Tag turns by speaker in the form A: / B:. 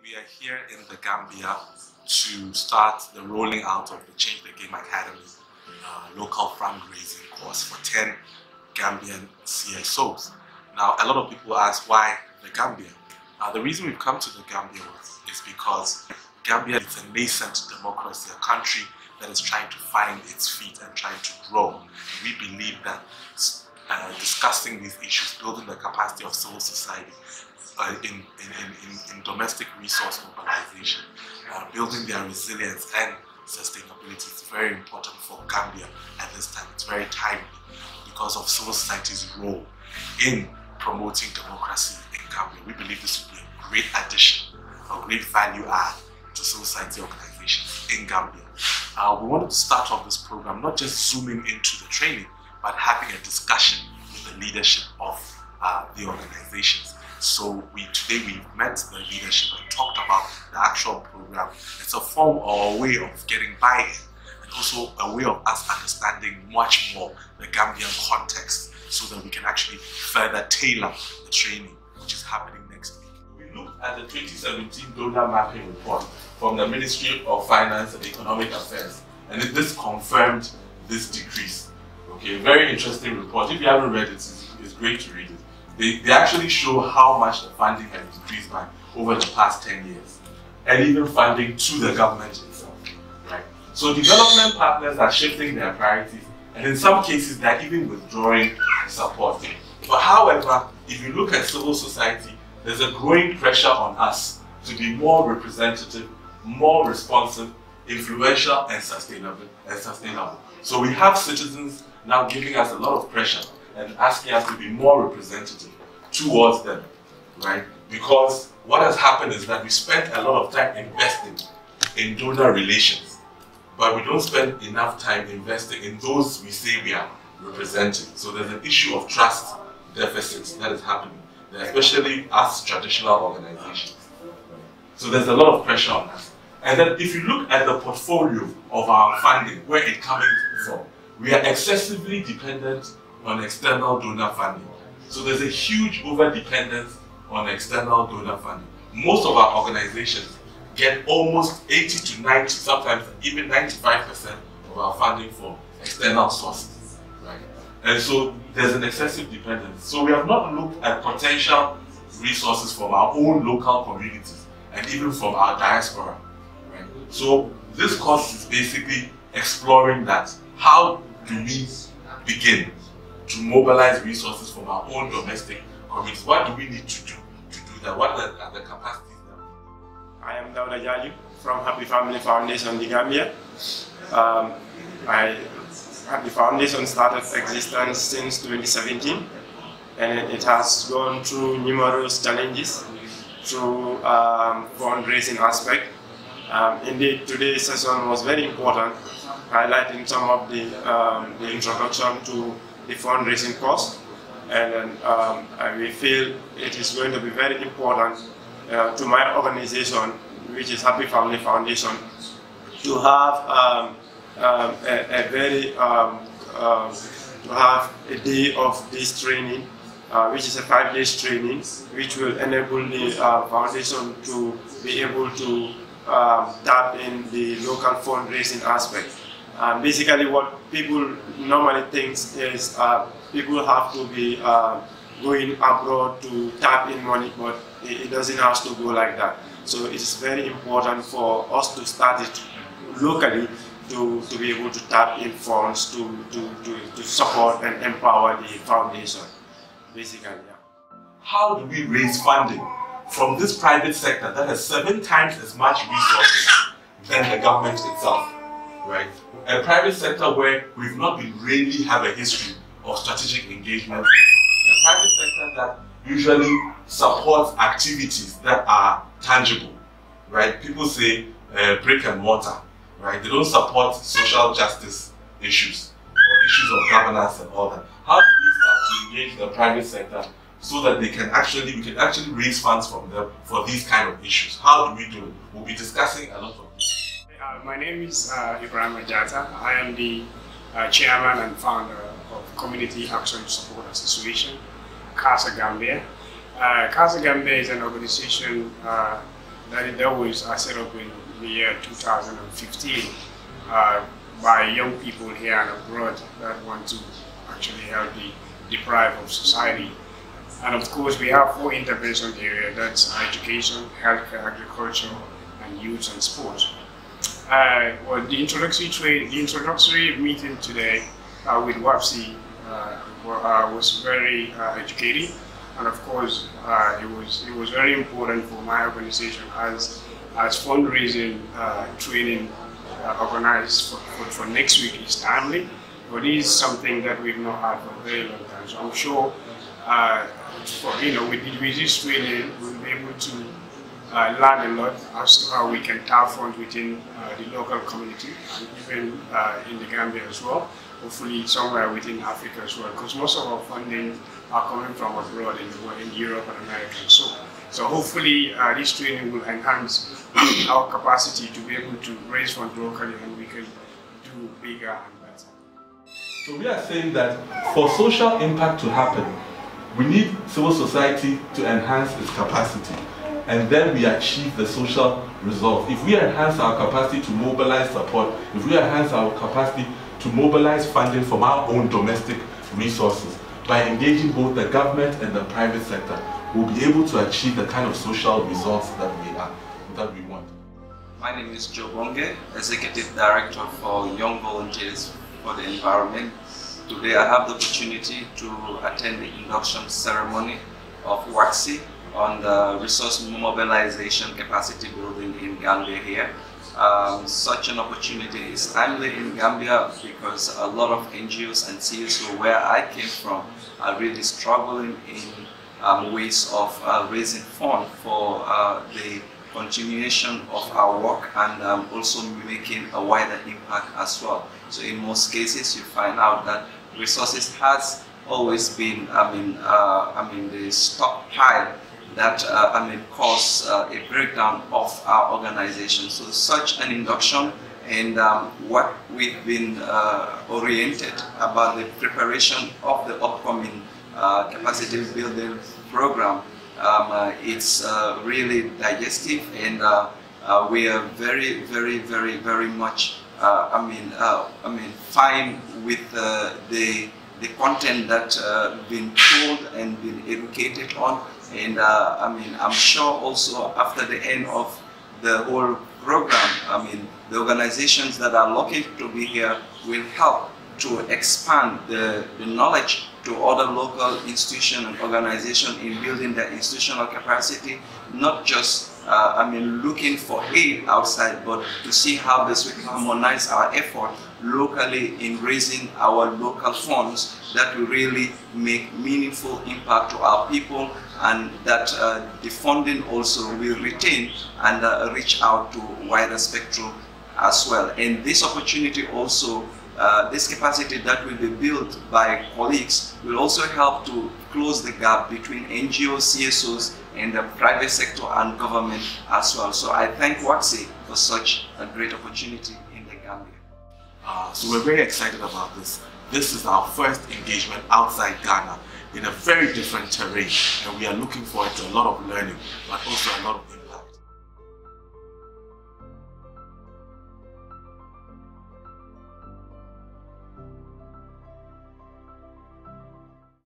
A: We are here in the Gambia to start the rolling out of the Change the Game Academy local fundraising course for 10 Gambian CSOs. Now, a lot of people ask why the Gambia? The reason we've come to the Gambia is because Gambia is a nascent democracy, a country that is trying to find its feet and trying to grow. We believe that discussing these issues, building the capacity of civil society in domestic resource mobilization, building their resilience and sustainability is very important for Gambia at this time. It's very timely because of civil society's role in promoting democracy in Gambia. We believe this would be a great addition, a great value add to civil society organizations in Gambia. We wanted to start off this program not just zooming into the training, but having a discussion with the leadership of the organizations. So today we met the leadership and talked about the actual program. It's a form or a way of getting buy-in, and also a way of us understanding much more the Gambian context, so that we can actually further tailor the training which is happening next week. We looked at the 2017 donor mapping report from the Ministry of Finance and Economic Affairs, and this confirmed this decrease. Okay, very interesting report. If you haven't read it, it's great to read it. They actually show how much the funding has decreased by over the past 10 years, and even funding to the government itself. Right? So development partners are shifting their priorities, and in some cases they're even withdrawing support. But however, if you look at civil society, there's a growing pressure on us to be more representative, more responsive, influential, and sustainable. So we have citizens now giving us a lot of pressure and asking us to be more representative towards them, right? Because what has happened is that we spent a lot of time investing in donor relations, but we don't spend enough time investing in those we say we are representing. So there's an issue of trust deficits that is happening, especially as traditional organizations. So there's a lot of pressure on us. And then if you look at the portfolio of our funding, where it comes from, we are excessively dependent on external donor funding. So there's a huge over-dependence on external donor funding. Most of our organizations get almost 80 to 90, sometimes even 95% of our funding from external sources, right? And so there's an excessive dependence. So we have not looked at potential resources from our own local communities and even from our diaspora, right? So this course is basically exploring that. How do we begin to mobilize resources from our own domestic communities? What do we need to do that? What are the capacities there?
B: I am Dauda Jaju from Happy Family Foundation, the Gambia. Happy Foundation started existence since 2017, and it has gone through numerous challenges through fundraising aspect. Indeed, today's session was very important, highlighting some of the introduction to the fundraising cost, and we feel it is going to be very important to my organization, which is Happy Family Foundation, to have to have a day of this training, which is a 5-day training, which will enable the foundation to be able to tap in the local fundraising aspect. Basically, what people normally think is people have to be going abroad to tap in money, but it doesn't have to go like that. So it's very important for us to start it locally to be able to tap in funds to support and empower the foundation, basically. Yeah.
A: How do we raise funding from this private sector that has 7 times as much resources than the government itself? Right? A private sector where we've not been really have a history of strategic engagement, a private sector that usually supports activities that are tangible, right? People say brick and mortar, right? They don't support social justice issues or issues of governance and all that. How do we start to engage the private sector so that we can actually raise funds from them for these kind of issues? How do we do it? We'll be discussing a lot of this.
C: My name is Ibrahim Ajata. I am the chairman and founder of Community Action Support Association, CASA Gambia. CASA Gambia is an organization that was set up in the year 2015 by young people here and abroad that want to actually help the deprived of society. And of course, we have 4 intervention areas, that's education, healthcare, agriculture, and youth and sports. Well, the introductory meeting today with WACSI was very educating, and of course, it was very important for my organization as fundraising training organized for next week is timely. But it is something that we've not had for a very long time. So I'm sure, with this training, we'll be able to learn a lot as to how we can tap funds within the local community and even in the Gambia as well. Hopefully somewhere within Africa as well, because most of our funding are coming from abroad in Europe and America. So hopefully this training will enhance our capacity to be able to raise funds locally, and we can do bigger and better.
D: So we are saying that for social impact to happen, we need civil society to enhance its capacity, and then we achieve the social result. If we enhance our capacity to mobilize support, if we enhance our capacity to mobilize funding from our own domestic resources, by engaging both the government and the private sector, we'll be able to achieve the kind of social results that we want.
E: My name is Joe Bonge, Executive Director for Young Volunteers for the Environment. Today I have the opportunity to attend the induction ceremony of WACSI on the resource mobilization capacity building in Gambia here. Such an opportunity is timely in Gambia because a lot of NGOs and CSO where I came from are really struggling in ways of raising funds for the continuation of our work and also making a wider impact as well. So in most cases you find out that resources has always been, the stockpile that cause a breakdown of our organization. So such an induction and what we've been oriented about the preparation of the upcoming capacity building program, it's really digestive, and we are very much fine with the content that been told and been educated on. And I'm sure also after the end of the whole program, the organizations that are lucky to be here will help to expand the knowledge to other local institutions and organizations in building their institutional capacity, not just looking for aid outside, but to see how best we can harmonize our effort locally in raising our local funds that will really make meaningful impact to our people, and that the funding also will retain and reach out to wider spectrum as well. And this opportunity also, this capacity that will be built by colleagues will also help to close the gap between NGOs, CSOs, and the private sector and government as well. So I thank WACSI for such a great opportunity in the Gambia.
A: So we're very excited about this. This is our first engagement outside Ghana in a very different terrain, and we are looking forward to a lot of learning, but also a lot of